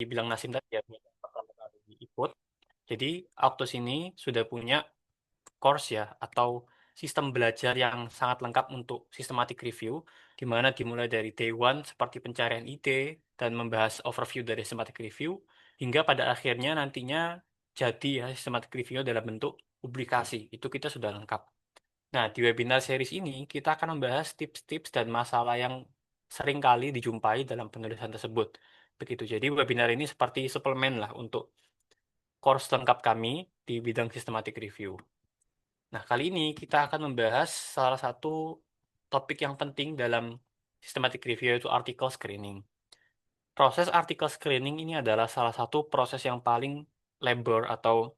dibilang Nasim tadi ya, pertama kali ikut. Jadi Autos ini sudah punya course ya, atau sistem belajar yang sangat lengkap untuk systematic review, di mana dimulai dari day one seperti pencarian ide dan membahas overview dari systematic review, hingga pada akhirnya nantinya jadi ya systematic review dalam bentuk publikasi. Itu kita sudah lengkap. Nah, di webinar series ini kita akan membahas tips-tips dan masalah yang sering kali dijumpai dalam penulisan tersebut. Begitu. Jadi webinar ini seperti suplemen lah untuk course lengkap kami di bidang systematic review. Nah, kali ini kita akan membahas salah satu topik yang penting dalam systematic review, yaitu article screening. Proses article screening ini adalah salah satu proses yang paling labor atau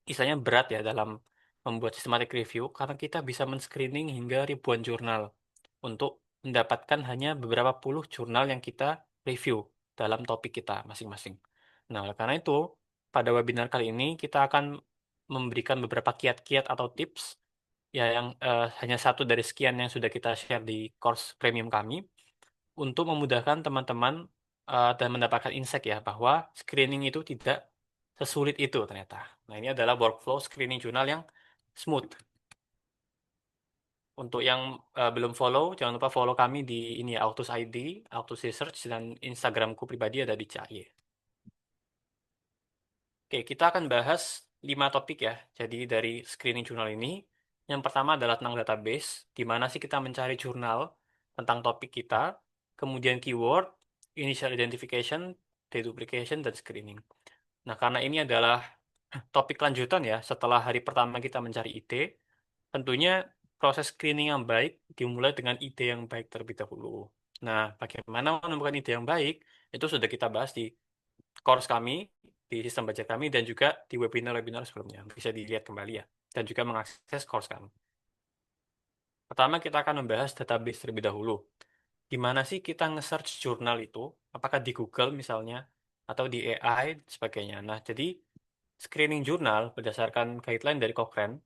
istilahnya berat ya dalam membuat systematic review, karena kita bisa men-screening hingga ribuan jurnal untuk mendapatkan hanya beberapa puluh jurnal yang kita review dalam topik kita masing-masing. Nah, oleh karena itu, pada webinar kali ini kita akan memberikan beberapa kiat-kiat atau tips ya yang hanya satu dari sekian yang sudah kita share di course premium kami untuk memudahkan teman-teman dan mendapatkan insight ya bahwa screening itu tidak sesulit itu ternyata. Nah, ini adalah workflow screening jurnal yang smooth. Untuk yang belum follow, jangan lupa follow kami di ini ya, Autos ID, Autos Research, dan Instagramku pribadi ada di CAY. Oke, kita akan bahas 5 topik ya. Jadi dari screening jurnal ini, yang pertama adalah tentang database, di mana sih kita mencari jurnal tentang topik kita, kemudian keyword, initial identification, deduplication, dan screening. Nah, karena ini adalah topik lanjutan ya, setelah hari pertama kita mencari ide, tentunya proses screening yang baik dimulai dengan ide yang baik terlebih dahulu. Nah, bagaimana menemukan ide yang baik, itu sudah kita bahas di course kami, di sistem belajar kami, dan juga di webinar-webinar sebelumnya. Bisa dilihat kembali ya, dan juga mengakses course kami. Pertama, kita akan membahas database terlebih dahulu. Di mana sih kita nge-search jurnal itu? Apakah di Google misalnya, atau di AI, dan sebagainya. Nah, jadi screening jurnal berdasarkan guideline dari Cochrane,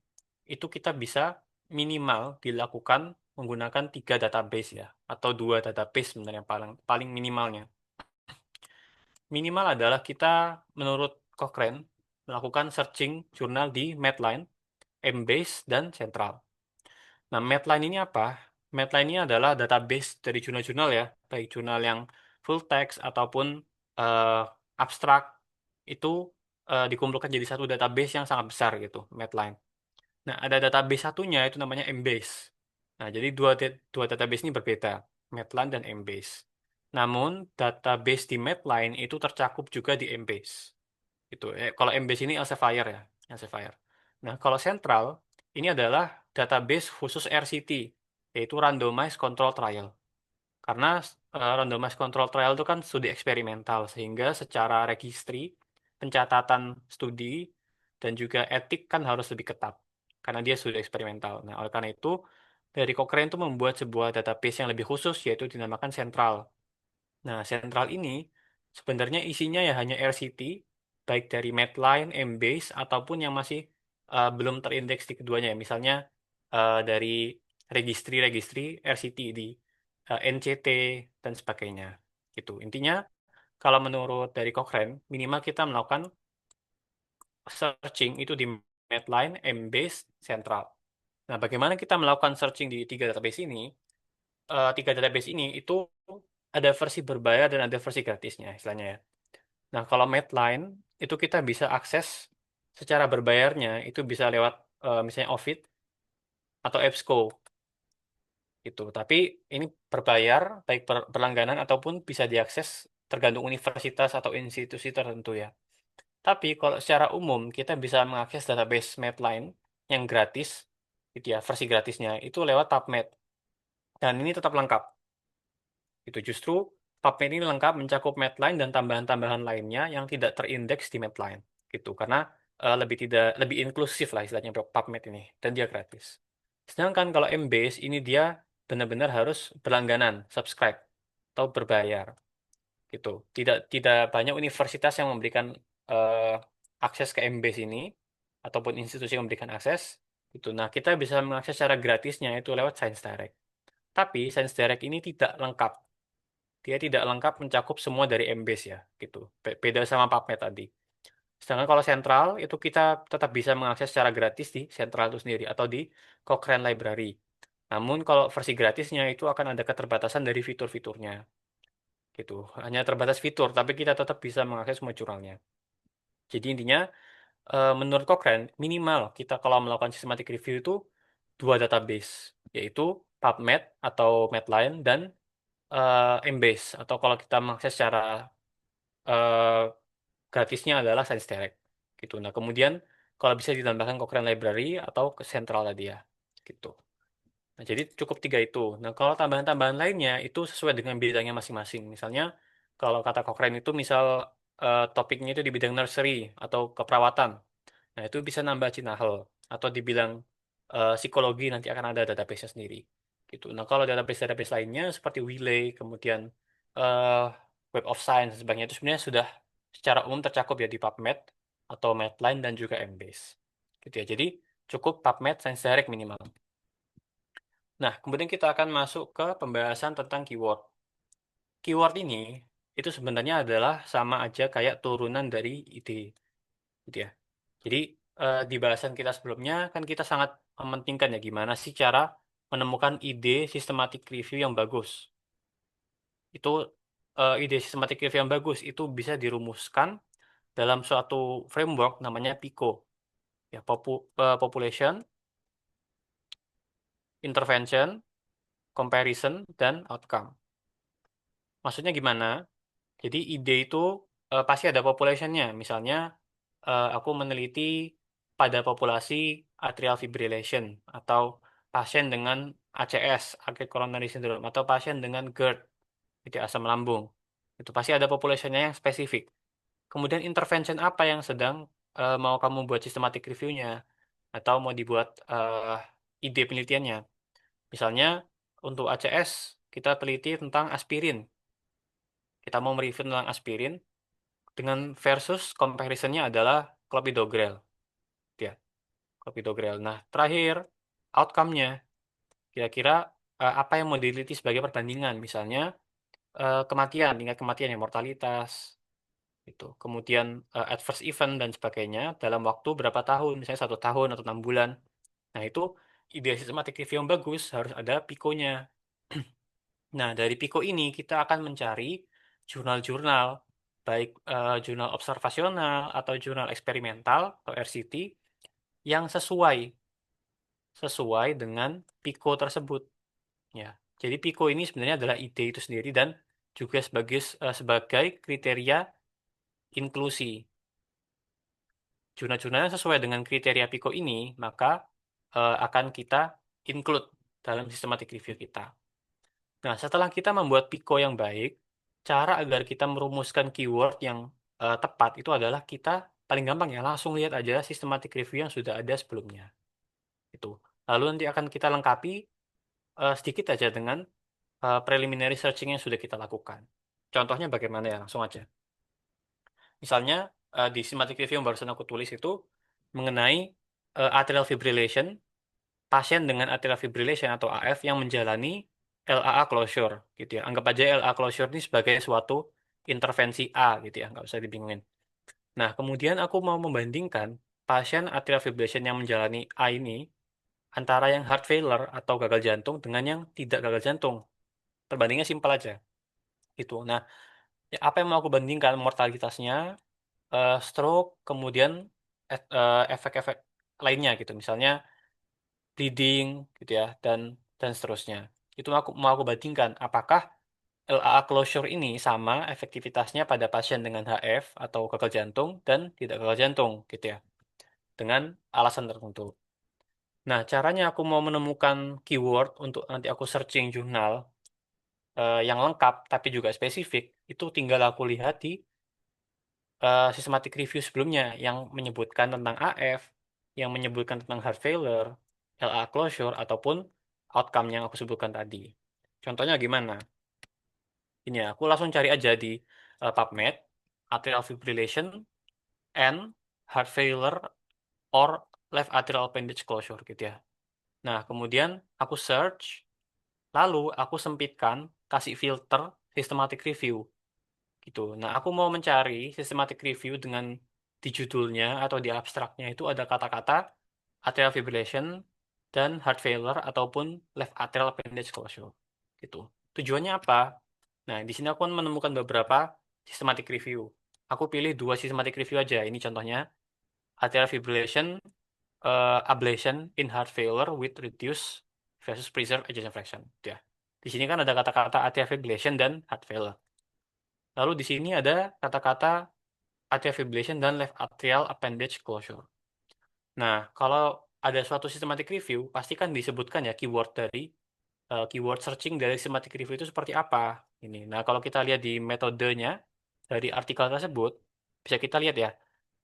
itu kita bisa minimal dilakukan menggunakan 3 database ya, atau 2 database sebenarnya paling paling minimalnya. Minimal adalah kita menurut Cochrane melakukan searching jurnal di Medline, Embase, dan Central. Nah, Medline ini apa? Medline ini adalah database dari jurnal-jurnal ya, baik jurnal yang full text ataupun eh, abstrak, itu dikumpulkan jadi satu database yang sangat besar gitu, Medline. Nah, ada database satunya itu namanya Embase. Nah, jadi dua database ini berbeda, Medline dan Embase. Namun, database di Medline itu tercakup juga di Embase. Itu. Kalau Embase ini Elsevier ya, Elsevier. Nah, kalau Central ini adalah database khusus RCT, yaitu Randomized Control Trial. Karena randomized control trial itu kan studi eksperimental, sehingga secara registry, pencatatan studi, dan juga etik kan harus lebih ketat, karena dia studi eksperimental. Nah, oleh karena itu, dari Cochrane itu membuat sebuah database yang lebih khusus, yaitu dinamakan Central. Nah, Central ini sebenarnya isinya ya hanya RCT, baik dari Medline, Embase, ataupun yang masih belum terindeks di keduanya. Misalnya dari registry-registry RCT di NCT, dan sebagainya. Gitu. Intinya, kalau menurut dari Cochrane, minimal kita melakukan searching itu di Medline, Embase, Central. Nah, bagaimana kita melakukan searching di 3 database ini? 3 database ini itu ada versi berbayar dan ada versi gratisnya, istilahnya ya. Nah, kalau Medline itu kita bisa akses secara berbayarnya itu bisa lewat misalnya Ovid atau EBSCO gitu. Tapi ini berbayar baik berlangganan ataupun bisa diakses tergantung universitas atau institusi tertentu ya. Tapi kalau secara umum kita bisa mengakses database Medline yang gratis gitu ya, versi gratisnya itu lewat PubMed. Dan ini tetap lengkap. Itu justru PubMed ini lengkap mencakup Medline dan tambahan-tambahan lainnya yang tidak terindeks di Medline gitu. Karena lebih inklusif lah istilahnya PubMed ini dan dia gratis. Sedangkan kalau Embase ini dia benar-benar harus berlangganan, subscribe atau berbayar gitu. Tidak tidak banyak universitas yang memberikan eh, akses ke Embase ini ataupun institusi yang memberikan akses gitu. Nah, kita bisa mengakses secara gratisnya itu lewat Science Direct. Tapi Science Direct ini tidak lengkap dia tidak lengkap mencakup semua dari Embase ya, gitu. Beda sama PubMed tadi. Sedangkan kalau sentral itu kita tetap bisa mengakses secara gratis di sentral itu sendiri atau di Cochrane Library. Namun kalau versi gratisnya itu akan ada keterbatasan dari fitur-fiturnya, gitu. Hanya terbatas fitur, tapi kita tetap bisa mengakses semua jurnalnya. Jadi intinya, menurut Cochrane, minimal kita kalau melakukan systematic review itu dua database, yaitu PubMed atau Medline dan Embase, atau kalau kita mengakses secara eh, gratisnya adalah ScienceDirect gitu. Nah, kemudian kalau bisa ditambahkan Cochrane Library atau ke sentral tadi ya, gitu. Nah, jadi cukup tiga itu. Nah, kalau tambahan-tambahan lainnya itu sesuai dengan bidangnya masing-masing. Misalnya, kalau kata Cochrane itu misal topiknya itu di bidang nursery atau keperawatan. Nah, itu bisa nambah Cinahel. Atau dibilang psikologi nanti akan ada database sendiri. Gitu. Nah, kalau database-database lainnya seperti Wiley, kemudian eh, Web of Science, dan sebagainya itu sebenarnya sudah secara umum tercakup ya di PubMed atau Medline dan juga Embase. Gitu ya. Jadi cukup PubMed Science Direct minimal. Nah, kemudian kita akan masuk ke pembahasan tentang keyword. Keyword ini itu sebenarnya adalah sama aja kayak turunan dari ide, gitu ya. Jadi di bahasan kita sebelumnya kan kita sangat mementingkan ya gimana sih cara menemukan ide systematic review yang bagus. Itu ide systematic review yang bagus itu bisa dirumuskan dalam suatu framework namanya PICO, ya population, intervention, comparison, dan outcome. Maksudnya gimana? Jadi ide itu pasti ada populationnya. Misalnya aku meneliti pada populasi atrial fibrillation atau pasien dengan ACS, acute coronary syndrome, atau pasien dengan GERD, gitu, asam lambung. Itu pasti ada populationnya yang spesifik. Kemudian intervention apa yang sedang mau kamu buat systematic review-nya atau mau dibuat ide penelitiannya. Misalnya untuk ACS kita teliti tentang aspirin. Kita mau mereview tentang aspirin dengan versus comparisonnya adalah clopidogrel, ya, clopidogrel. Nah, terakhir outcome-nya kira-kira apa yang mau diteliti sebagai perbandingan, misalnya kematian, tingkat kematian yang mortalitas, itu, kemudian adverse event dan sebagainya dalam waktu berapa tahun, misalnya 1 tahun atau 6 bulan. Nah, itu ide sistematik review yang bagus harus ada PICO-nya. Nah, dari PICO ini kita akan mencari jurnal-jurnal, baik jurnal observasional atau jurnal eksperimental atau RCT yang sesuai dengan PICO tersebut. Ya, jadi PICO ini sebenarnya adalah ide itu sendiri dan juga sebagai kriteria inklusi. Jurnal-jurnal yang sesuai dengan kriteria PICO ini maka akan kita include dalam systematic review kita. Nah, setelah kita membuat Pico yang baik, cara agar kita merumuskan keyword yang tepat itu adalah kita paling gampang ya, langsung lihat aja systematic review yang sudah ada sebelumnya. Itu. Lalu nanti akan kita lengkapi sedikit aja dengan preliminary searching yang sudah kita lakukan. Contohnya bagaimana ya? Langsung aja. Misalnya di systematic review yang barusan aku tulis itu mengenai atrial fibrillation, pasien dengan atrial fibrillation atau AF yang menjalani LAA closure gitu ya. Anggap aja LAA closure ini sebagai suatu intervensi A gitu ya, nggak usah dibingungin. Nah, kemudian aku mau membandingkan pasien atrial fibrillation yang menjalani A ini antara yang heart failure atau gagal jantung dengan yang tidak gagal jantung. Perbandingannya simpel aja. Itu. Nah, ya apa yang mau aku bandingkan mortalitasnya, stroke, kemudian efek-efek lainnya gitu. Misalnya bleeding gitu ya dan seterusnya. Itu mau aku bandingkan apakah LAA closure ini sama efektivitasnya pada pasien dengan HF atau gagal jantung dan tidak gagal jantung gitu ya. Dengan alasan tertentu. Nah, caranya aku mau menemukan keyword untuk nanti aku searching jurnal yang lengkap tapi juga spesifik, itu tinggal aku lihat di systematic review sebelumnya yang menyebutkan tentang AF, yang menyebutkan tentang heart failure, LA closure, ataupun outcome yang aku sebutkan tadi. Contohnya gimana? Ini ya, aku langsung cari aja di PubMed, atrial fibrillation and heart failure or left atrial appendage closure gitu ya. Nah, kemudian aku search, lalu aku sempitkan, kasih filter systematic review gitu. Nah, aku mau mencari systematic review dengan di judulnya atau di abstraknya itu ada kata-kata atrial fibrillation dan heart failure ataupun left atrial appendage closure gitu. Tujuannya apa? Nah, di sini aku menemukan beberapa systematic review. Aku pilih dua systematic review aja. Ini contohnya atrial fibrillation ablation in heart failure with reduced versus preserved ejection fraction. Ya. Di sini kan ada kata-kata atrial fibrillation dan heart failure. Lalu di sini ada kata-kata atrial fibrillation dan left atrial appendage closure. Nah, kalau ada suatu systematic review, pasti kan disebutkan ya keyword dari keyword searching dari systematic review itu seperti apa. Ini. Nah, kalau kita lihat di metodenya dari artikel tersebut, bisa kita lihat ya,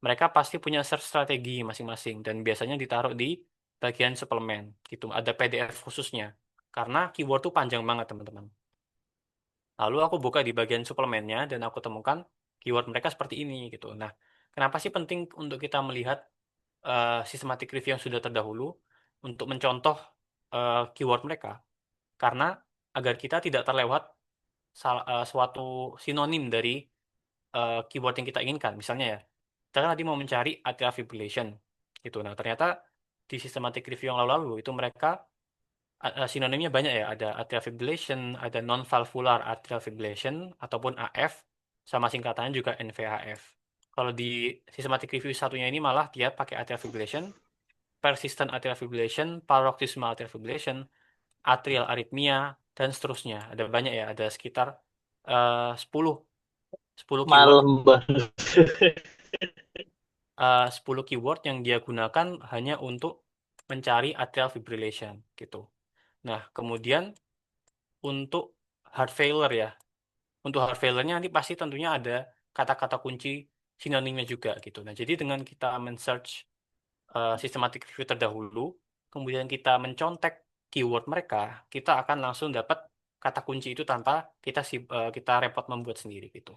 mereka pasti punya search strategi masing-masing dan biasanya ditaruh di bagian suplemen gitu. Ada PDF khususnya. Karena keyword itu panjang banget, teman-teman. Lalu aku buka di bagian suplemennya dan aku temukan keyword mereka seperti ini gitu. Nah, kenapa sih penting untuk kita melihat systematic review yang sudah terdahulu untuk mencontoh keyword mereka? Karena agar kita tidak terlewat suatu sinonim dari keyword yang kita inginkan. Misalnya ya, kita kan tadi mau mencari atrial fibrillation gitu. Nah, ternyata di systematic review yang lalu-lalu itu mereka sinonimnya banyak ya. Ada atrial fibrillation, ada non-valvular atrial fibrillation ataupun AF, sama singkatannya juga NVAF. Kalau di systematic review satunya ini malah dia pakai atrial fibrillation, persistent atrial fibrillation, paroxysmal atrial fibrillation, atrial arrhythmia, dan seterusnya. Ada banyak ya, ada sekitar 10 10 keyword Malam banget. 10 keyword yang dia gunakan hanya untuk mencari atrial fibrillation gitu. Nah, kemudian untuk heart failure ya. Untuk heart failure-nya nanti pasti tentunya ada kata-kata kunci sinonimnya juga gitu. Nah, jadi dengan kita men-search systematic review terdahulu, kemudian kita mencontek keyword mereka, kita akan langsung dapat kata kunci itu tanpa kita repot membuat sendiri gitu.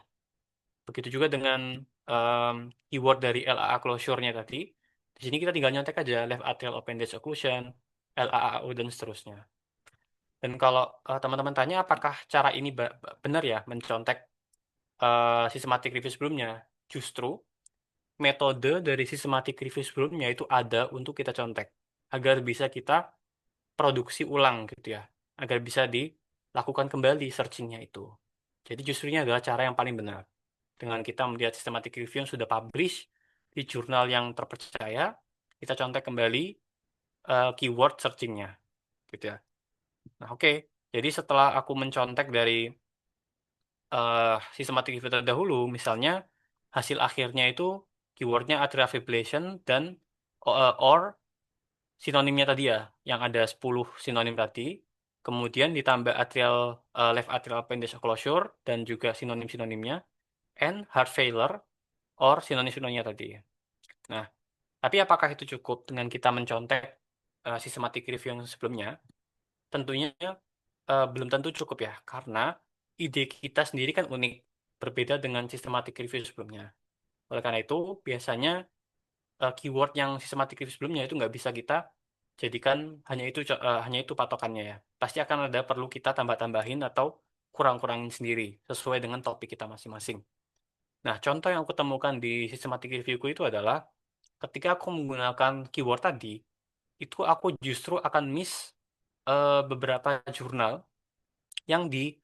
Begitu juga dengan em, keyword dari LAA closure-nya tadi. Di sini kita tinggal nyontek aja left atrial appendage occlusion, LAAO dan seterusnya. Dan kalau teman-teman tanya apakah cara ini benar ya mencontek systematic review sebelumnya, justru metode dari systematic review sebelumnya itu ada untuk kita contek agar bisa kita produksi ulang gitu ya, agar bisa dilakukan kembali searchingnya itu. Jadi justru ini adalah cara yang paling benar. Dengan kita melihat systematic review yang sudah publish di jurnal yang terpercaya, kita contek kembali keyword searchingnya gitu ya. Nah, oke. Jadi setelah aku mencontek dari systematic review terdahulu, misalnya hasil akhirnya itu keywordnya atrial fibrillation dan or sinonimnya tadi ya, yang ada 10 sinonim tadi, kemudian ditambah left atrial appendage closure dan juga sinonim-sinonimnya, and heart failure or sinonim-sinonimnya tadi. Nah, tapi apakah itu cukup dengan kita mencontek systematic review yang sebelumnya? Tentunya belum tentu cukup ya, karena ide kita sendiri kan unik, berbeda dengan systematic review sebelumnya. Oleh karena itu, biasanya keyword yang systematic review sebelumnya itu nggak bisa kita jadikan hanya itu patokannya ya. Pasti akan ada perlu kita tambah-tambahin atau kurang-kurangin sendiri sesuai dengan topik kita masing-masing. Nah, contoh yang aku temukan di systematic reviewku itu adalah ketika aku menggunakan keyword tadi, itu aku justru akan miss beberapa jurnal yang di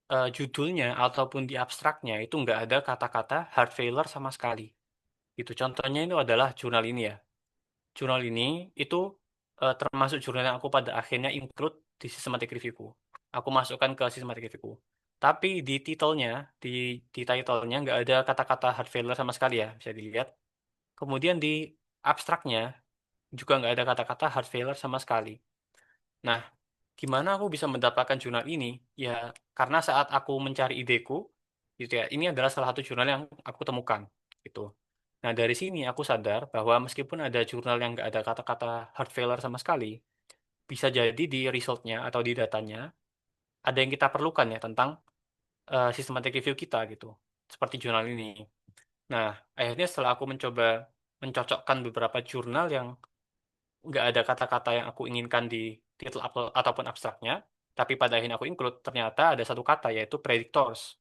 judulnya ataupun di abstraknya itu nggak ada kata-kata heart failure sama sekali. Itu contohnya itu adalah jurnal ini ya. Jurnal ini itu termasuk jurnal yang aku pada akhirnya include di systematic reviewku. Aku masukkan ke systematic reviewku. Tapi di titelnya, di titlenya nggak ada kata-kata heart failure sama sekali ya, bisa dilihat. Kemudian di abstraknya juga nggak ada kata-kata heart failure sama sekali. Nah, gimana aku bisa mendapatkan jurnal ini? Ya, karena saat aku mencari ideku, gitu ya, ini adalah salah satu jurnal yang aku temukan, gitu. Nah, dari sini aku sadar bahwa meskipun ada jurnal yang nggak ada kata-kata heart failure sama sekali, bisa jadi di resultnya atau di datanya ada yang kita perlukan ya tentang systematic review kita gitu, seperti jurnal ini. Nah, akhirnya setelah aku mencoba mencocokkan beberapa jurnal yang nggak ada kata-kata yang aku inginkan di titel ataupun abstraknya, Tapi pada akhirnya aku include, ternyata ada satu kata yaitu predictors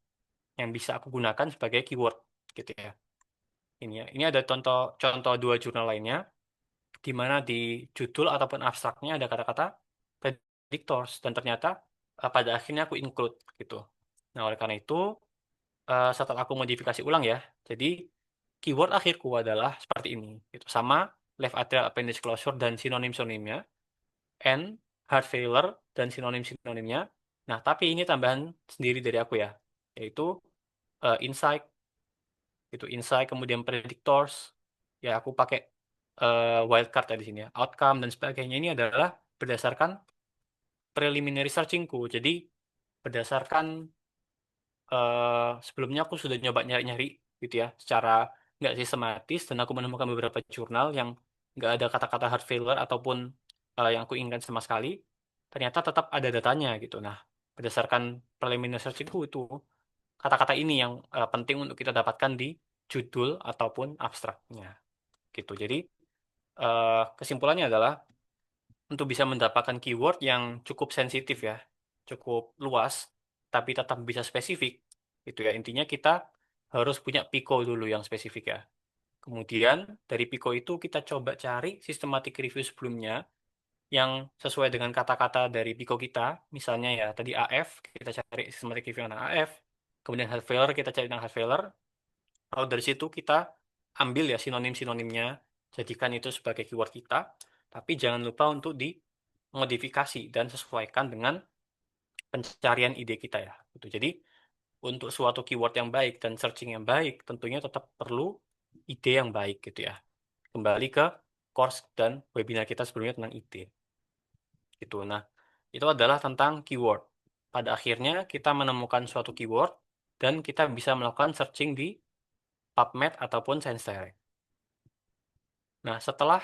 yang bisa aku gunakan sebagai keyword gitu ya. Ini ada contoh contoh dua jurnal lainnya di mana di judul ataupun abstraknya ada kata-kata predictors dan ternyata pada akhirnya aku include gitu. Nah, oleh karena itu setelah aku modifikasi ulang ya, jadi keyword akhirku adalah seperti ini gitu. Sama left atrial appendage closure dan sinonim-sinonimnya, and heart failure dan sinonim-sinonimnya. Nah, tapi ini tambahan sendiri dari aku ya, yaitu insight itu insight kemudian predictors ya aku pakai wildcard ya di sini ya outcome dan sebagainya ini adalah berdasarkan preliminary searchingku jadi berdasarkan sebelumnya aku sudah nyoba nyari-nyari gitu ya secara nggak sistematis dan aku menemukan beberapa jurnal yang nggak ada kata-kata heart failure ataupun yang aku inginkan sama sekali ternyata tetap ada datanya gitu nah berdasarkan preliminary searchingku itu kata-kata ini yang penting untuk kita dapatkan di judul ataupun abstraknya gitu. Jadi kesimpulannya adalah untuk bisa mendapatkan keyword yang cukup sensitif ya, cukup luas, tapi tetap bisa spesifik, itu ya intinya kita harus punya Pico dulu yang spesifik ya. Kemudian dari Pico itu kita coba cari systematic review sebelumnya yang sesuai dengan kata-kata dari Pico kita, misalnya ya tadi AF, kita cari systematic review tentang AF, kemudian heart failure, kita cari tentang heart failure, lalu dari situ kita ambil ya sinonim-sinonimnya, jadikan itu sebagai keyword kita, tapi jangan lupa untuk dimodifikasi dan sesuaikan dengan pencarian ide kita ya. Gitu. Jadi untuk suatu keyword yang baik dan searching yang baik, tentunya tetap perlu ide yang baik gitu ya. Kembali ke course dan webinar kita sebelumnya tentang ide. Gitu. Nah, itu adalah tentang keyword. Pada akhirnya kita menemukan suatu keyword dan kita bisa melakukan searching di PubMed ataupun ScienceDirect. Nah, setelah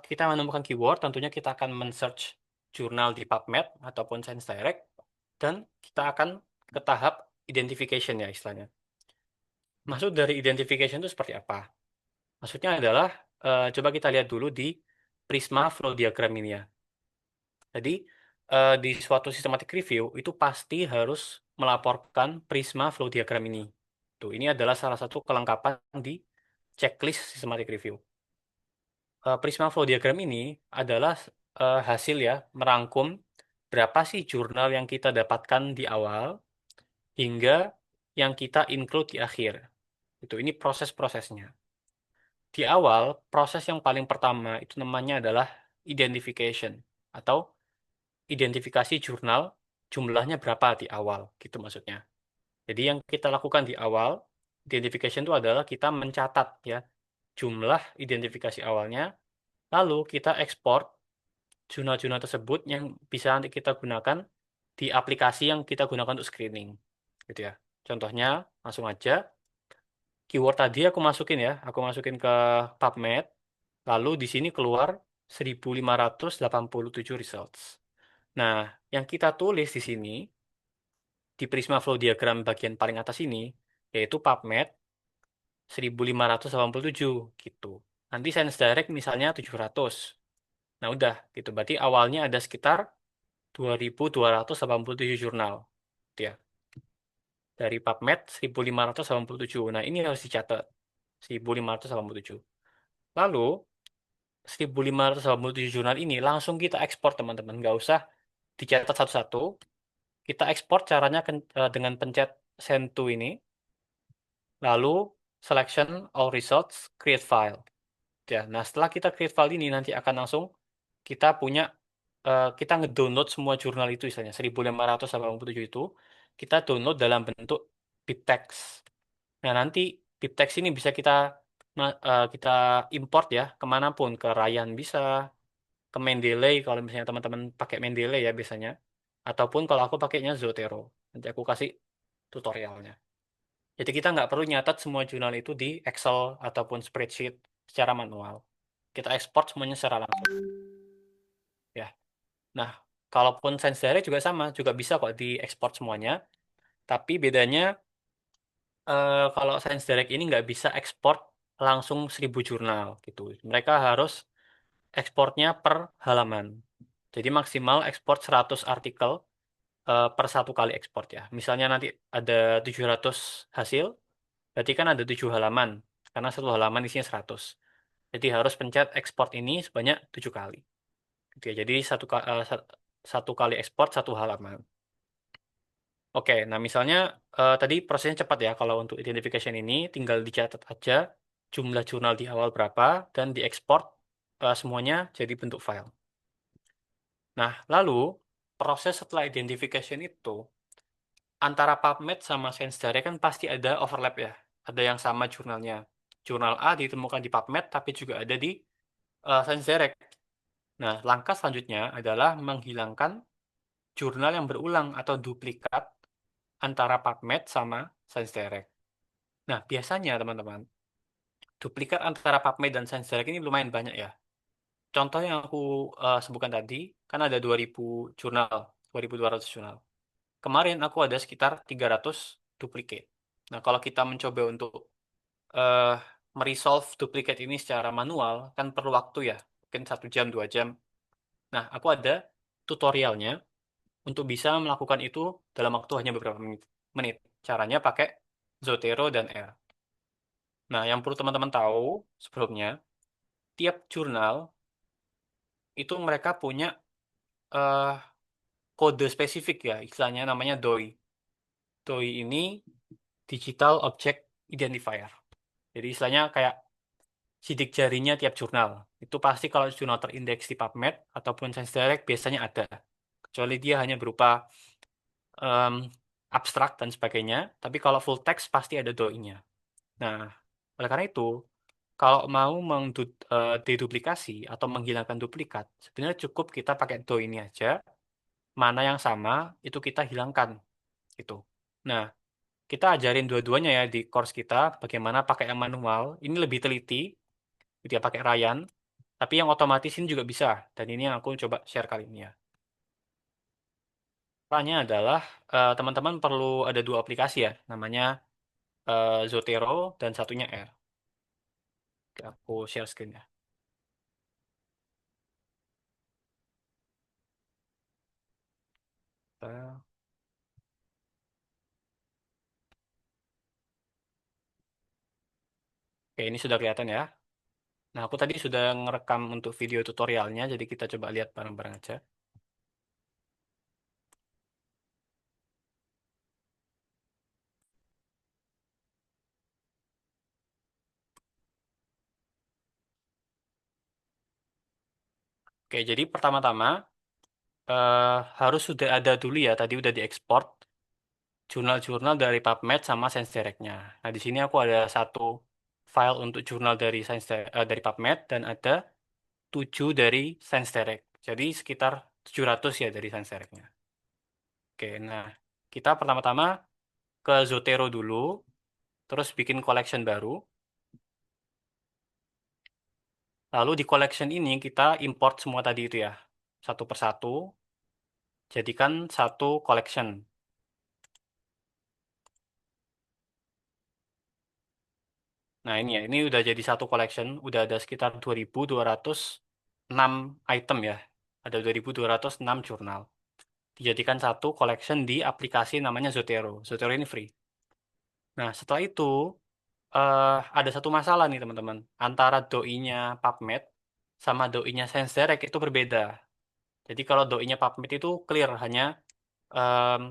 kita menemukan keyword, tentunya kita akan men-search jurnal di PubMed ataupun ScienceDirect, dan kita akan ke tahap identification ya istilahnya. Maksud dari identification itu seperti apa? Maksudnya adalah, coba kita lihat dulu di Prisma Flow Diagram ini ya. Jadi, di suatu systematic review, itu pasti harus melaporkan Prisma Flow Diagram ini. Tuh, ini adalah salah satu kelengkapan di checklist systematic review. Prisma Flow Diagram ini adalah hasil ya merangkum berapa sih jurnal yang kita dapatkan di awal hingga yang kita include di akhir. Ini proses-prosesnya. Di awal, proses yang paling pertama itu namanya adalah identification atau identifikasi jurnal jumlahnya berapa di awal gitu maksudnya. Jadi yang kita lakukan di awal identification itu adalah kita mencatat ya jumlah identifikasi awalnya lalu kita ekspor jurnal-jurnal tersebut yang bisa nanti kita gunakan di aplikasi yang kita gunakan untuk screening. Gitu ya. Contohnya, langsung aja, keyword tadi aku masukin ke PubMed, lalu di sini keluar 1587 results. Nah, yang kita tulis di sini, di Prisma Flow Diagram bagian paling atas ini, yaitu PubMed 1587 gitu. Nanti Science Direct misalnya 700. Nah, udah gitu. Berarti awalnya ada sekitar 2.287 jurnal. Gitu ya. Dari PubMed 1587. Nah, ini harus dicatat. 1587. Lalu, 1587 jurnal ini langsung kita ekspor, teman-teman. Nggak usah dicatat satu-satu. Kita ekspor caranya dengan pencet Send to ini. Lalu, Selection All Results, Create File. Ya, nah setelah kita create file ini nanti akan langsung kita punya kita ngedownload semua jurnal itu misalnya 1587 itu kita download dalam bentuk BibTeX. Nah nanti BibTeX ini bisa kita import ya kemanapun ke Ryan bisa ke Mendeley kalau misalnya teman-teman pakai Mendeley ya biasanya ataupun kalau aku pakainya Zotero nanti aku kasih tutorialnya. Jadi kita nggak perlu nyatat semua jurnal itu di Excel ataupun spreadsheet secara manual. Kita ekspor semuanya secara langsung. Ya. Nah, kalaupun Science Direct juga sama, juga bisa kok diekspor semuanya. Tapi bedanya kalau Science Direct ini nggak bisa ekspor langsung 1.000 jurnal gitu. Mereka harus ekspornya per halaman. Jadi maksimal ekspor 100 artikel per satu kali ekspor ya. Misalnya nanti ada 700 hasil, berarti kan ada 7 halaman. Karena satu halaman isinya 100. Jadi harus pencet ekspor ini sebanyak 7 kali. Gitu ya. Jadi satu kali ekspor satu halaman. Oke, nah misalnya tadi prosesnya cepat ya. Kalau untuk identification ini tinggal dicatat aja jumlah jurnal di awal berapa dan diekspor semuanya jadi bentuk file. Nah, lalu proses setelah identification itu antara PubMed sama Science Direct kan pasti ada overlap ya. Ada yang sama jurnalnya. Jurnal A ditemukan di PubMed tapi juga ada di Science Direct. Nah, langkah selanjutnya adalah menghilangkan jurnal yang berulang atau duplikat antara PubMed sama Science Direct. Nah, biasanya teman-teman, duplikat antara PubMed dan Science Direct ini lumayan banyak ya. Contoh yang aku sebutkan tadi, kan ada 2000 jurnal, 2200 jurnal. Kemarin aku ada sekitar 300 duplicate. Nah, kalau kita mencoba untuk eh, meresolve duplicate ini secara manual, kan perlu waktu ya, mungkin 1 jam, 2 jam. Nah, aku ada tutorialnya untuk bisa melakukan itu dalam waktu hanya beberapa menit. Caranya pakai Zotero dan R. Nah, yang perlu teman-teman tahu sebelumnya, tiap jurnal itu mereka punya eh, kode spesifik ya, istilahnya namanya DOI. DOI ini Digital Object Identifier. Jadi istilahnya kayak sidik jarinya tiap jurnal. Itu pasti kalau jurnal terindeks di PubMed ataupun Science Direct biasanya ada. Kecuali dia hanya berupa em, abstrak dan sebagainya. Tapi kalau full text pasti ada DOI-nya. Nah, oleh karena itu, kalau mau deduplikasi atau menghilangkan duplikat, sebenarnya cukup kita pakai DOI ini aja. Mana yang sama, itu kita hilangkan. Gitu. Nah, kita ajarin dua-duanya ya di course kita, bagaimana pakai yang manual. Ini lebih teliti, dia pakai Ryan. Tapi yang otomatis ini juga bisa. Dan ini yang aku coba share kali ini ya. Caranya adalah teman-teman perlu ada dua aplikasi ya. Namanya Zotero dan satunya R. Oke, aku share screen ya. Eh, Oke, ini sudah kelihatan ya. Nah, aku tadi sudah ngerekam untuk video tutorialnya, jadi kita coba lihat bareng-bareng aja. Oke, jadi pertama-tama eh, harus sudah ada dulu ya, tadi udah diekspor jurnal-jurnal dari PubMed sama Science Direct-nya. Nah, di sini aku ada satu file untuk jurnal dari dari PubMed dan ada 7 dari Science Direct. Jadi sekitar 700 ya dari Science Direct-nya. Oke, nah kita pertama-tama ke Zotero dulu, terus bikin collection baru. Lalu di collection ini kita import semua tadi itu ya, satu persatu, jadikan satu collection. Nah ini ya, ini udah jadi satu collection, udah ada sekitar 2206 item ya. Ada 2206 jurnal. Dijadikan satu collection di aplikasi namanya Zotero. Zotero ini free. Nah, setelah itu ada satu masalah nih teman-teman. Antara doi-nya PubMed sama doi-nya Science Direct itu berbeda. Jadi kalau doi-nya PubMed itu clear em,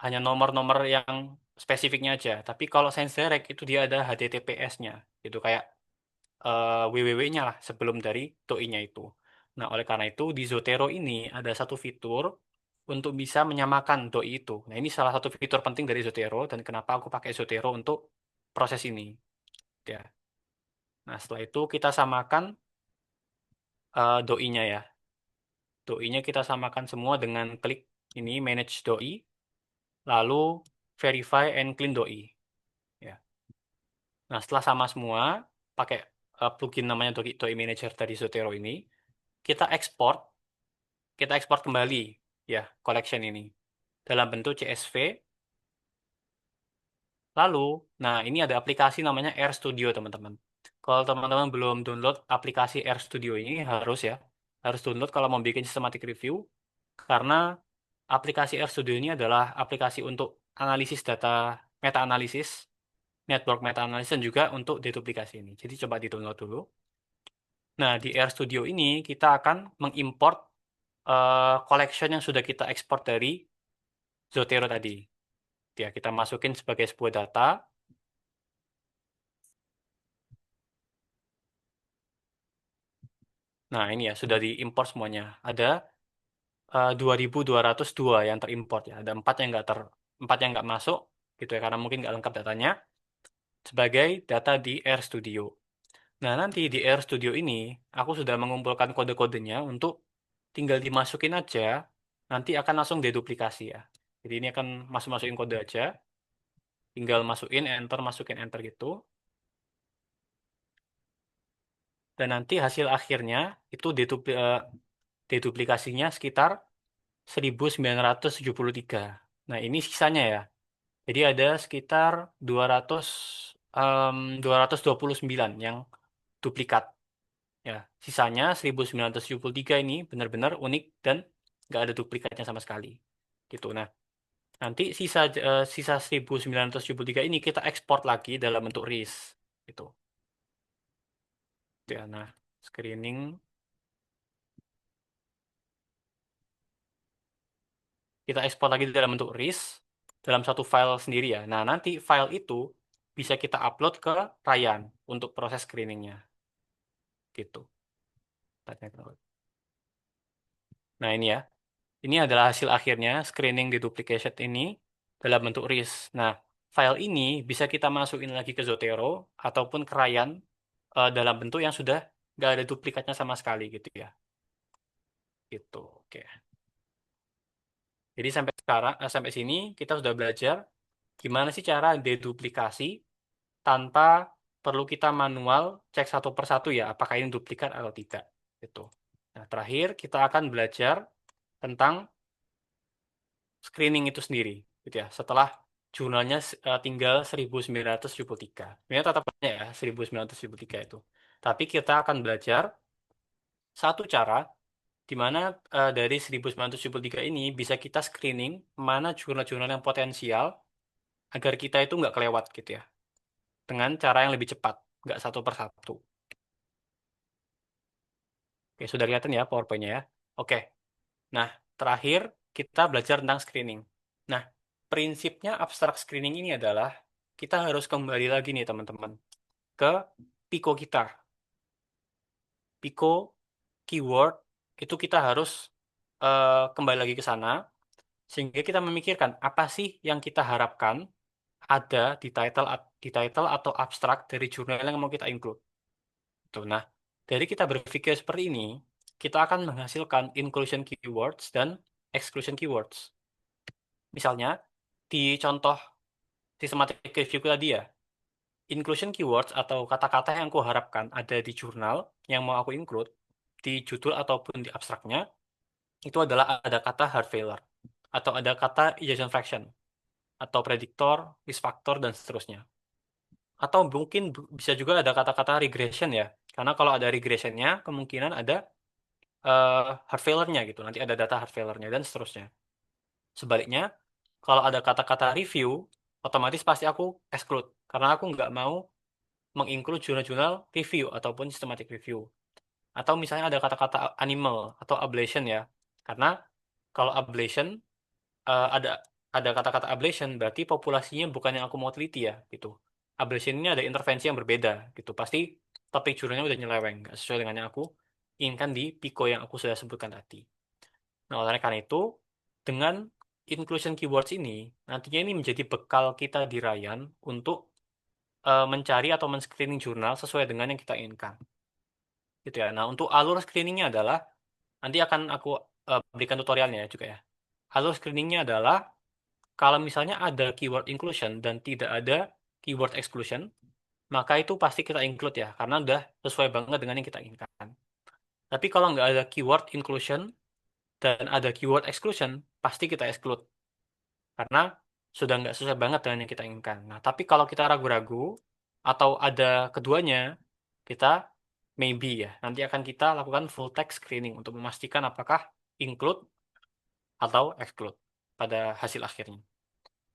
hanya nomor-nomor yang spesifiknya aja. Tapi kalau Science Direct itu dia ada HTTPS-nya. Itu kayak www-nya lah sebelum dari doi-nya itu. Nah, oleh karena itu di Zotero ini ada satu fitur untuk bisa menyamakan doi itu. Nah, ini salah satu fitur penting dari Zotero dan kenapa aku pakai Zotero untuk proses ini. Ya. Nah, setelah itu kita samakan doi-nya ya. Doi-nya kita samakan semua dengan klik ini manage doi, lalu verify and clean doi. Ya. Nah, setelah sama semua, pakai plugin namanya doi manager dari Zotero ini, kita ekspor kembali ya collection ini dalam bentuk CSV. Lalu, nah ini ada aplikasi namanya Air Studio teman-teman. Kalau teman-teman belum download aplikasi Air Studio ini harus ya. harus download kalau mau bikin systematic review, karena aplikasi RStudio ini adalah aplikasi untuk analisis data, meta-analisis, network meta-analisis, dan juga untuk deduplikasi ini. Jadi coba di-download dulu. Nah, di RStudio ini kita akan mengimport collection yang sudah kita ekspor dari Zotero tadi. Ya, kita masukin sebagai sebuah data. Nah, ini ya, sudah diimpor semuanya. Ada 2.202 yang terimport ya. Ada 4 yang nggak masuk gitu ya, karena mungkin nggak lengkap datanya sebagai data di RStudio. Nah, nanti di RStudio ini aku sudah mengumpulkan kode-kodenya untuk tinggal dimasukin aja, nanti akan langsung deduplikasi ya. Jadi ini akan masukin kode aja, tinggal masukin enter gitu. Dan nanti hasil akhirnya itu deduplikasinya sekitar 1973. Nah, ini sisanya ya. Jadi ada sekitar 200 229 yang duplikat. Ya, sisanya 1973 ini benar-benar unik dan nggak ada duplikatnya sama sekali. Gitu. Nah, nanti sisa 1973 ini kita ekspor lagi dalam bentuk RIS. Gitu. Ya, nah, screening kita ekspor lagi dalam bentuk RIS dalam satu file sendiri ya. Nah, nanti file itu bisa kita upload ke Ryan untuk proses screeningnya. Gitu. Nah, ini ya. Ini adalah hasil akhirnya screening deduplication ini dalam bentuk RIS. Nah, file ini bisa kita masukin lagi ke Zotero ataupun ke Ryan dalam bentuk yang sudah nggak ada duplikatnya sama sekali gitu ya. Gitu. Oke. Jadi sampai sini kita sudah belajar gimana sih cara deduplikasi tanpa perlu kita manual cek satu persatu ya apakah ini duplikat atau tidak. Gitu. Nah, terakhir kita akan belajar tentang screening itu sendiri gitu ya. Setelah jurnalnya tinggal 1973. Sebenarnya tetap banyak ya 1973 itu. Tapi kita akan belajar satu cara di mana dari 1973 ini bisa kita screening mana jurnal-jurnal yang potensial agar kita itu nggak kelewat gitu ya. Dengan cara yang lebih cepat, nggak satu persatu. Oke, sudah kelihatan ya PowerPoint-nya ya. Oke, nah terakhir kita belajar tentang screening. Nah, prinsipnya abstrak screening ini adalah kita harus kembali lagi nih teman-teman ke Pico kita. Pico keyword itu kita harus kembali lagi ke sana sehingga kita memikirkan apa sih yang kita harapkan ada di title atau abstrak dari jurnal yang mau kita include. Tuh, nah, dari kita berpikir seperti ini, kita akan menghasilkan inclusion keywords dan exclusion keywords. Misalnya, di contoh systematic review tadi ya, inclusion keywords atau kata-kata yang aku harapkan ada di jurnal yang mau aku include di judul ataupun di abstraknya, itu adalah ada kata hard failure, atau ada kata ejection fraction, atau predictor, risk factor, dan seterusnya. Atau mungkin bisa juga ada kata-kata regression ya, karena kalau ada regressionnya, kemungkinan ada eh, hard failure-nya gitu. Nanti ada data hard failure-nya dan seterusnya. Sebaliknya, kalau ada kata-kata review, otomatis pasti aku exclude. Karena aku nggak mau menginclude jurnal-jurnal review ataupun systematic review. Atau misalnya ada kata-kata animal atau ablation ya. Karena kalau ablation, ada kata-kata ablation, berarti populasinya bukan yang aku mau teliti ya, gitu. Ablation ini ada intervensi yang berbeda, gitu. Pasti topik jurnalnya udah nyeleweng, nggak sesuai dengan yang aku inginkan di Pico yang aku sudah sebutkan tadi. Nah, oleh karena itu, dengan inclusion keywords ini, nantinya ini menjadi bekal kita di Ryan untuk mencari atau men-screening jurnal sesuai dengan yang kita inginkan. Gitu ya. Nah, untuk alur screeningnya adalah, nanti akan aku berikan tutorialnya ya juga ya. Alur screeningnya adalah, kalau misalnya ada keyword inclusion dan tidak ada keyword exclusion, maka itu pasti kita include ya, karena udah sesuai banget dengan yang kita inginkan. Tapi kalau nggak ada keyword inclusion dan ada keyword exclusion, pasti kita exclude. Karena sudah nggak sesuai banget dengan yang kita inginkan. Nah, tapi kalau kita ragu-ragu atau ada keduanya, kita maybe ya. Nanti akan kita lakukan full text screening untuk memastikan apakah include atau exclude pada hasil akhirnya.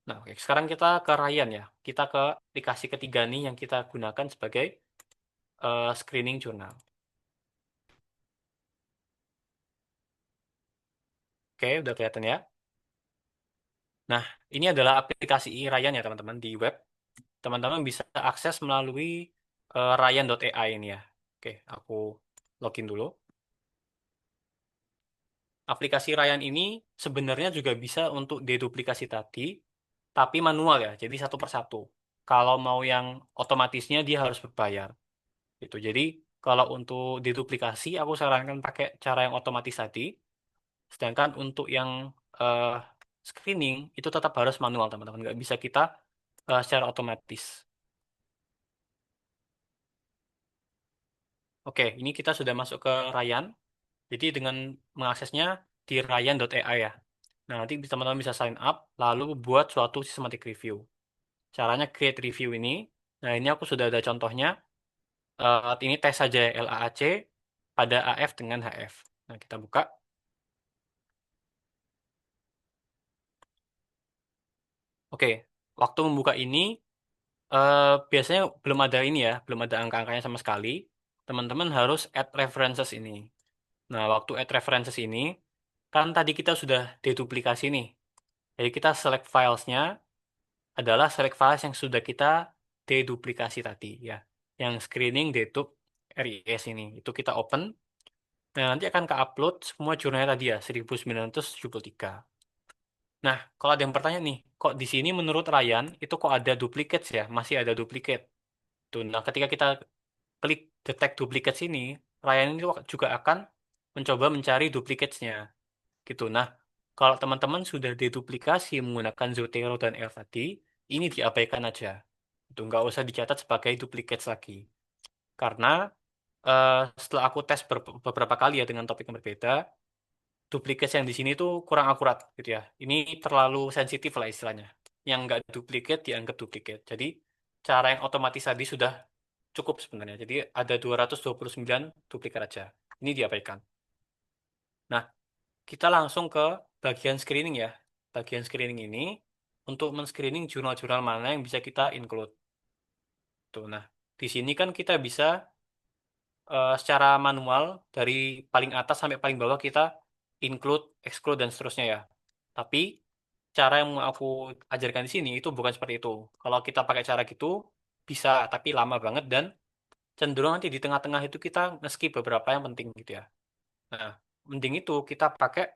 Nah, oke. Sekarang kita ke Ryan ya. Kita ke aplikasi ketiga nih yang kita gunakan sebagai screening jurnal. Oke, udah kelihatan ya. Nah, ini adalah aplikasi Ryan ya teman-teman di web. Teman-teman bisa akses melalui ryan.ai ini ya. Oke, aku login dulu. Aplikasi Ryan ini sebenarnya juga bisa untuk deduplikasi tadi, tapi manual ya, jadi satu persatu. Kalau mau yang otomatisnya dia harus berbayar. Gitu. Jadi kalau untuk deduplikasi, aku sarankan pakai cara yang otomatis tadi. Sedangkan untuk yang eh, screening itu tetap harus manual teman-teman, nggak bisa kita secara otomatis. Oke, ini kita sudah masuk ke Ryan. Jadi dengan mengaksesnya di ryan.ai ya. Nah, nanti teman-teman bisa sign up, lalu buat suatu systematic review. Caranya create review ini. Nah, ini aku sudah ada contohnya. Ini tes saja LAAC pada AF dengan HF. Nah, kita buka. Oke, waktu membuka ini, biasanya belum ada ini ya, belum ada angka-angkanya sama sekali. Teman-teman harus add references ini. Nah, waktu add references ini, kan tadi kita sudah deduplikasi nih. Jadi kita select filesnya adalah select files yang sudah kita deduplikasi tadi ya. Yang screening dedup RIS ini. Itu kita open. Nah, nanti akan ke-upload semua jurnalnya tadi ya, 1973. Nah, kalau ada yang bertanya nih, kok di sini menurut Ryan itu kok ada duplicates ya? Masih ada duplicate. Tuh, nah ketika kita klik detect duplicates ini, Ryan ini juga akan mencoba mencari duplicates-nya. Gitu. Nah, kalau teman-teman sudah deduplikasi menggunakan Zotero dan L tadi, ini diabaikan aja. Itu nggak usah dicatat sebagai duplicates lagi. Karena setelah aku tes beberapa kali ya dengan topik yang berbeda, duplikat yang di sini tuh kurang akurat gitu ya. Ini terlalu sensitif lah istilahnya. Yang nggak duplikat dianggap duplikat. Jadi cara yang otomatis tadi sudah cukup sebenarnya. Jadi ada 229 duplikat aja. Ini diabaikan. Nah, kita langsung ke bagian screening ya. Bagian screening ini untuk men-screening jurnal-jurnal mana yang bisa kita include. Tuh, nah, di sini kan kita bisa secara manual dari paling atas sampai paling bawah kita include, exclude dan seterusnya ya. Tapi cara yang mau aku ajarkan di sini itu bukan seperti itu. Kalau kita pakai cara gitu bisa, tapi lama banget dan cenderung nanti di tengah-tengah itu kita nge-skip beberapa yang penting gitu ya. Nah, mending itu kita pakai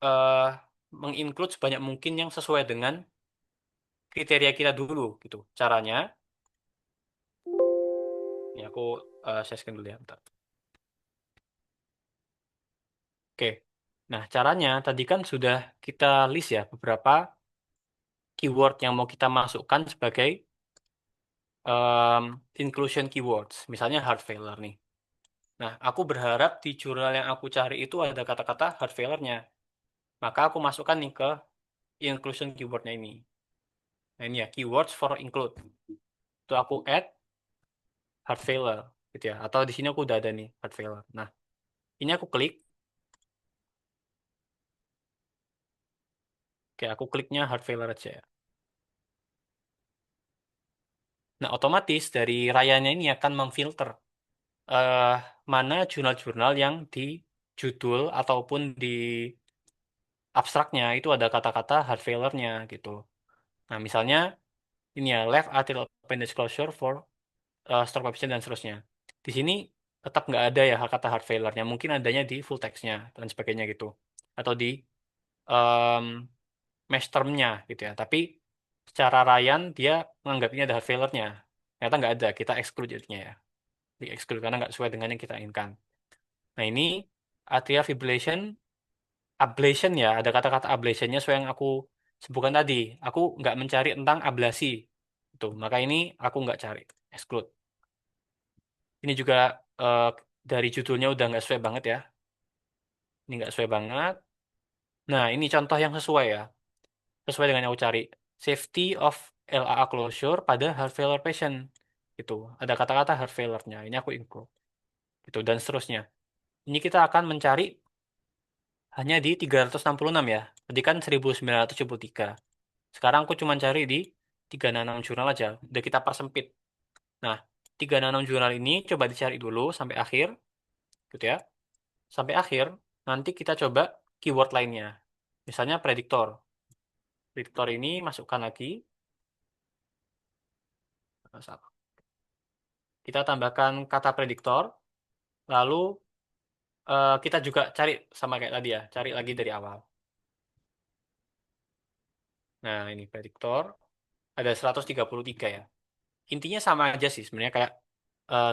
eh menginclude sebanyak mungkin yang sesuai dengan kriteria kita dulu gitu. Caranya, ini aku share screen dulu ya, bentar. Oke. Nah, caranya tadi kan sudah kita list ya beberapa keyword yang mau kita masukkan sebagai em, inclusion keywords. Misalnya heart failure nih. Nah, aku berharap di jurnal yang aku cari itu ada kata-kata heart failure-nya. Maka aku masukkan nih ke inclusion keyword-nya ini. Nah, ini ya, keywords for include. Itu aku add heart failure gitu ya. Atau di sini aku udah ada nih heart failure. Nah, ini aku klik. Oke, aku kliknya heart failure aja ya. Nah, otomatis dari rayanya ini akan memfilter eh, mana jurnal-jurnal yang di judul ataupun di abstraknya itu ada kata-kata heart failure-nya gitu. Nah, misalnya ini ya, left atrial appendage closure for stroke patient dan seterusnya. Di sini tetap nggak ada ya kata heart failure-nya. Mungkin adanya di full text-nya dan sebagainya gitu. Atau di um, mesh term-nya gitu ya. Tapi secara Ryan dia menganggap ini ada heart failure-nya. Ternyata nggak ada, kita exclude jadinya ya. Di exclude karena nggak sesuai dengan yang kita inginkan. Nah ini atrial fibrillation, ablation ya. Ada kata-kata ablationnya sesuai yang aku sebutkan tadi. Aku nggak mencari tentang ablasi. Itu. Maka ini aku nggak cari. Exclude. Ini juga eh, dari judulnya udah nggak sesuai banget ya. Ini nggak sesuai banget. Nah, ini contoh yang sesuai ya. Sesuai dengan yang aku cari. Safety of LAA closure pada heart failure patient. Itu. Ada kata-kata heart failure-nya. Ini aku include. gitu, dan seterusnya. Ini kita akan mencari hanya di 366 ya. Tadi kan 1973. Sekarang aku cuma cari di 366 jurnal aja. Udah kita persempit. Nah, 366 jurnal ini coba dicari dulu sampai akhir, gitu ya. Sampai akhir, nanti kita coba keyword lainnya. Misalnya prediktor. Prediktor ini masukkan lagi. Kita tambahkan kata prediktor, lalu kita juga cari sama kayak tadi ya, cari lagi dari awal. Nah, ini prediktor, ada 133 ya. Intinya sama aja sih sebenarnya kayak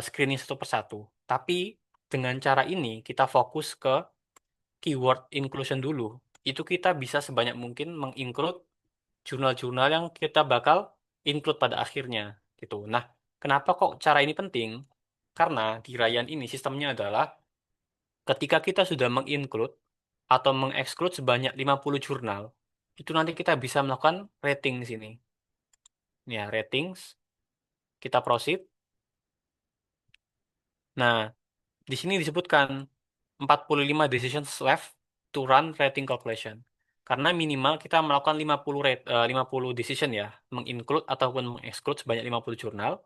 screening satu persatu. Tapi dengan cara ini kita fokus ke keyword inclusion dulu. Itu kita bisa sebanyak mungkin menginclude jurnal-jurnal yang kita bakal include pada akhirnya gitu. Nah, kenapa kok cara ini penting? Karena di Ryan ini sistemnya adalah ketika kita sudah menginclude atau mengexclude sebanyak 50 jurnal, itu nanti kita bisa melakukan rating di sini. Ya, ratings, kita proceed. Nah, di sini disebutkan 45 decisions left to run rating calculation. Karena minimal kita melakukan 50 decision ya, menginclude ataupun mengexclude sebanyak 50 jurnal.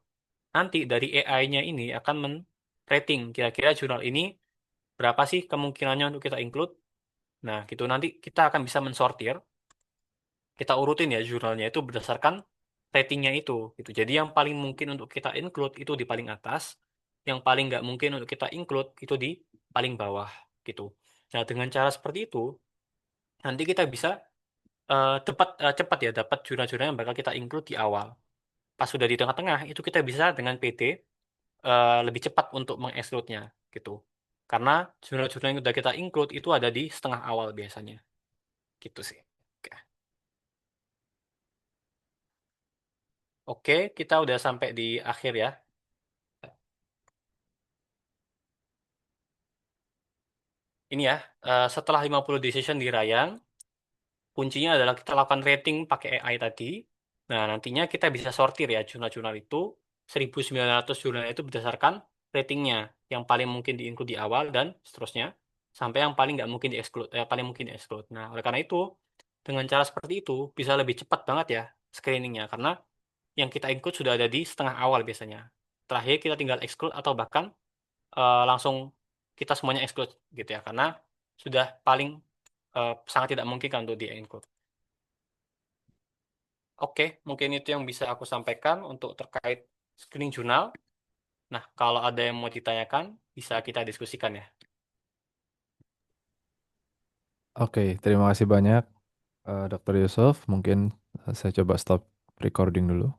Nanti dari AI-nya ini akan men-rating kira-kira jurnal ini berapa sih kemungkinannya untuk kita include. Nah, gitu nanti kita akan bisa mensortir, kita urutin ya jurnalnya itu berdasarkan ratingnya itu gitu. Jadi yang paling mungkin untuk kita include itu di paling atas, yang paling nggak mungkin untuk kita include itu di paling bawah gitu. Nah, dengan cara seperti itu nanti kita bisa cepat ya dapat jurnal-jurnal yang bakal kita include di awal. Pas sudah di tengah-tengah itu kita bisa dengan PT lebih cepat untuk mengexclude-nya gitu. Karena jurnal-jurnal yang sudah kita include itu ada di setengah awal biasanya. Gitu sih. Oke, Oke, kita udah sampai di akhir ya. Ini ya, setelah 50 decision dirayang, kuncinya adalah kita lakukan rating pakai AI tadi. Nah, nantinya kita bisa sortir ya jurnal-jurnal itu. 1.900 jurnal itu berdasarkan ratingnya. Yang paling mungkin di-include di awal dan seterusnya. Sampai yang paling nggak mungkin di-exclude, paling mungkin di-exclude. Nah, oleh karena itu, dengan cara seperti itu, bisa lebih cepat banget ya screeningnya. Karena yang kita include sudah ada di setengah awal biasanya. Terakhir kita tinggal exclude atau bahkan langsung kita semuanya exclude gitu ya. Karena sudah paling sangat tidak mungkin kan untuk di-include. Oke, mungkin itu yang bisa aku sampaikan untuk terkait screening jurnal. Nah, kalau ada yang mau ditanyakan, bisa kita diskusikan ya. Oke, terima kasih banyak, Dr. Yusuf. Mungkin saya coba stop recording dulu.